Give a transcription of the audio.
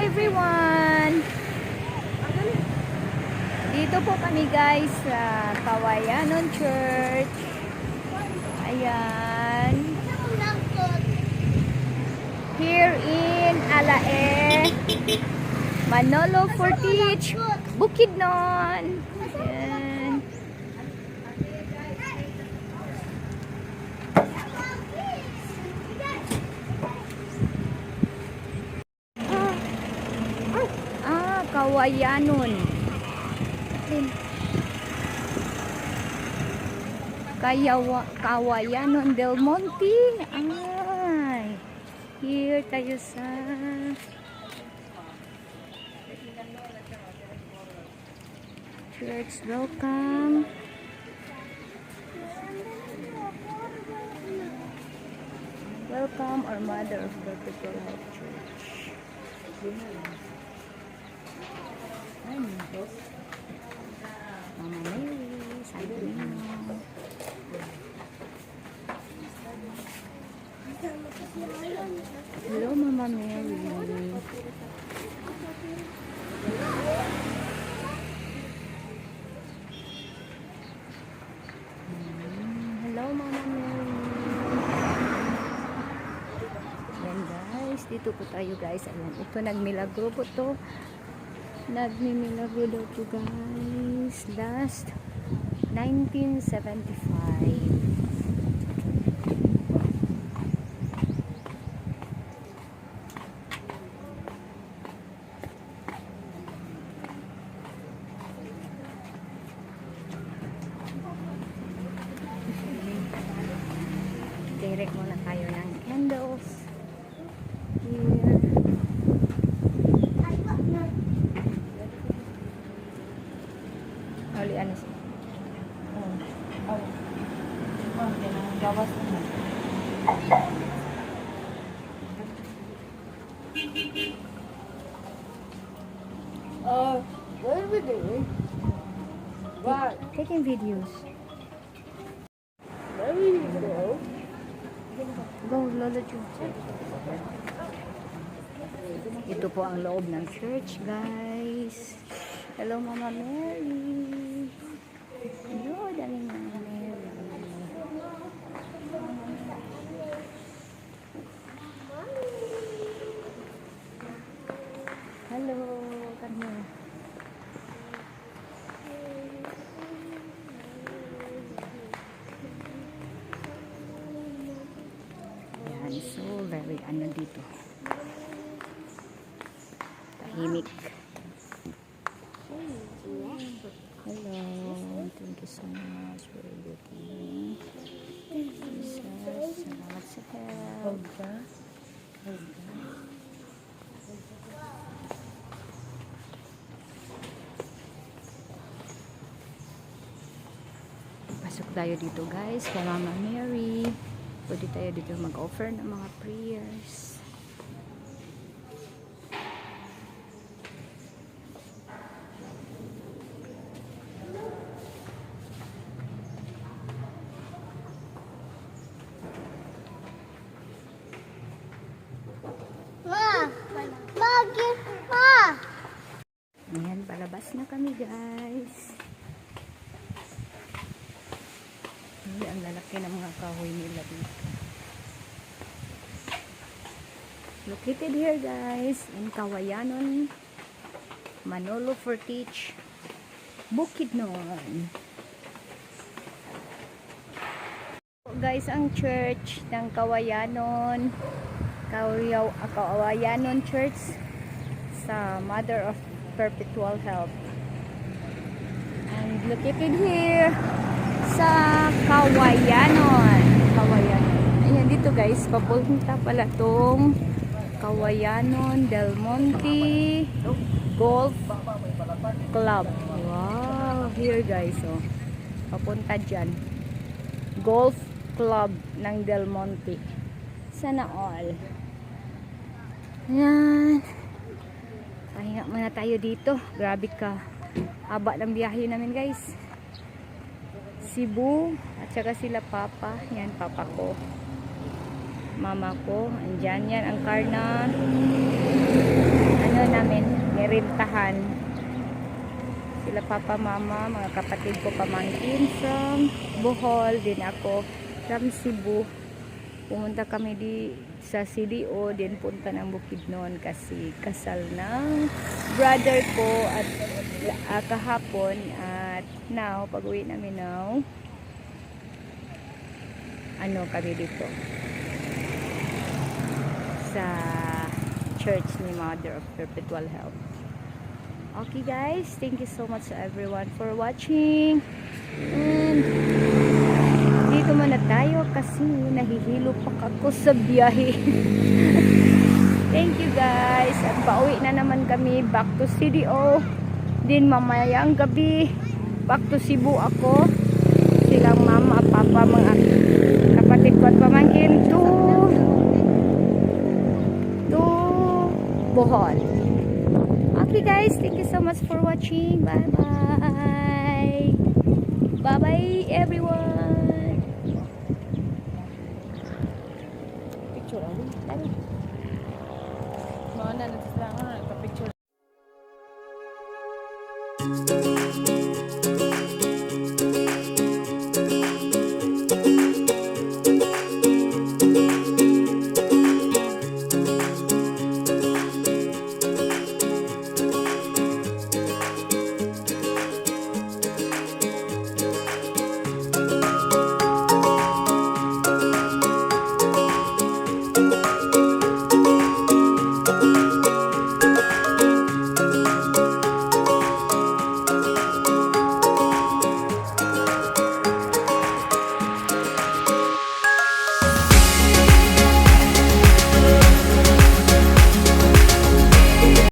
everyone! Dito po kami guys sa Kawayanon Church. Ayan. Here in Alae, Manolo Fortich, Bukidnon. Ayan. Kawayanon. Kawayanon del Monte. Ay, here tayo sa church. Welcome. Welcome our Mother of Perpetual Help Church. Mama Mary, Sabrina. Hello, Mama Mary. Hello, Mama Mary. Ayan guys, dito po tayo guys. Ayan, ito nagmilagro po to. Nagmimilagro daw po guys. Last 1975. Direct muna tayo ng candles here. Hali ano siya? Gawas naman. What are we doing? What? Taking videos. Where are we go? Go, Lola Ju. Ito po ang loob ng church, guys. Hello, Mama Mary. Hello, daling Mama Mary. Hello, kami. Ayan, so very ano dito. Tahimik. Hello, thank you so much for everything. Jesus, salamat sa help. Pasok tayo dito guys, kay Mama Mary. Pwede tayo dito mag-offer ng mga prayers. Ayan, palabas na kami guys. Hindi, ang lalaki ng mga kahoy nila dito. Located here guys in Kawayanon, Manolo Fortich, Bukidnon. Guys, ang church ng Kawayanon, Kawayanon Church sa Mother of Perpetual Help. And located here sa Kawayanon. Ayan dito guys, papunta pala tong Kawayanon del Monte Golf Club. Wow, here guys, oh. Papunta dyan. Golf Club ng Del Monte. Sana all. Ayan. Pahinga muna tayo dito. Grabe ka. Haba ng biyahe namin guys. Cebu. At saka sila papa. Yan papa ko. Mama ko. Andyan yan ang car na ano na sila papa, mama, mga kapatid ko pamangkin from Bohol, din ako from Cebu. Pumunta kami sa CDO, din punta ng Bukidnon kasi kasal ng brother ko at kahapon. At now, pag-uwi namin now, kami dito sa church ni Mother of Perpetual Help. Okay guys, thank you so much everyone for watching. And dito muna tayo kasi nahihilo pa ako sa biyahe. Thank you guys. At pauwi na naman kami back to CDO. Din mamayang gabi back to Cebu ako. Silang mama, papa, mga kapatid ko at pamangkin to Bohol. Okay guys, thank you so much for watching. Bye bye. Bye bye everyone. Picture ali. Dali. Mga na nagsilangan na nagpa-picture.